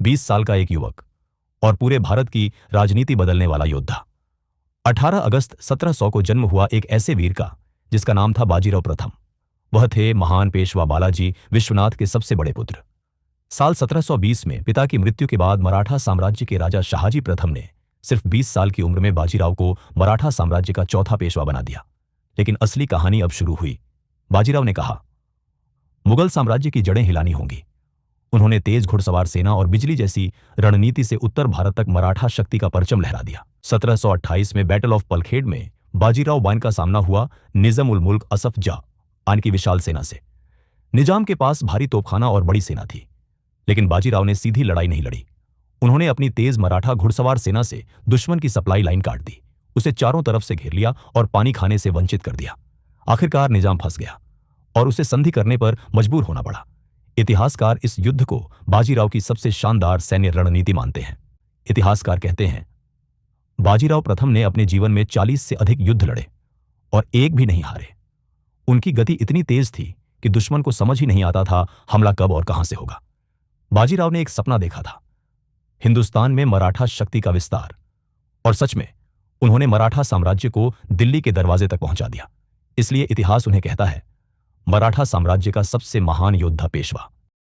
20 साल का एक युवक और पूरे भारत की राजनीति बदलने वाला योद्धा। 18 अगस्त 1700 को जन्म हुआ एक ऐसे वीर का जिसका नाम था बाजीराव प्रथम। वह थे महान पेशवा बालाजी विश्वनाथ के सबसे बड़े पुत्र। साल 1720 में पिता की मृत्यु के बाद मराठा साम्राज्य के राजा शाहजी प्रथम ने सिर्फ 20 साल की उम्र में बाजीराव को मराठा साम्राज्य का चौथा पेशवा बना दिया। लेकिन असली कहानी अब शुरू हुई। बाजीराव ने कहा, मुगल साम्राज्य की जड़ें हिलानी होंगी। उन्होंने तेज घुड़सवार सेना और बिजली जैसी रणनीति से उत्तर भारत तक मराठा शक्ति का परचम लहरा दिया। 1728 में बैटल ऑफ पलखेड़ में बाजीराव बान का सामना हुआ निज़ाम उल मुल्क असफ जाह की विशाल सेना से। निजाम के पास भारी तोपखाना और बड़ी सेना थी, लेकिन बाजीराव ने सीधी लड़ाई नहीं लड़ी। उन्होंने अपनी तेज मराठा घुड़सवार सेना से दुश्मन की सप्लाई लाइन काट दी, उसे चारों तरफ से घेर लिया और पानी खाने से वंचित कर दिया। आखिरकार निजाम फंस गया और उसे संधि करने पर मजबूर होना पड़ा। इतिहासकार इस युद्ध को बाजीराव की सबसे शानदार सैन्य रणनीति मानते हैं। इतिहासकार कहते हैं, बाजीराव प्रथम ने अपने जीवन में 40 से अधिक युद्ध लड़े और एक भी नहीं हारे। उनकी गति इतनी तेज थी कि दुश्मन को समझ ही नहीं आता था हमला कब और कहां से होगा। बाजीराव ने एक सपना देखा था, हिंदुस्तान में मराठा शक्ति का विस्तार, और सच में उन्होंने मराठा साम्राज्य को दिल्ली के दरवाजे तक पहुंचा दिया। इसलिए इतिहास उन्हें कहता है, मराठा साम्राज्य का सबसे महान योद्धा पेशवा।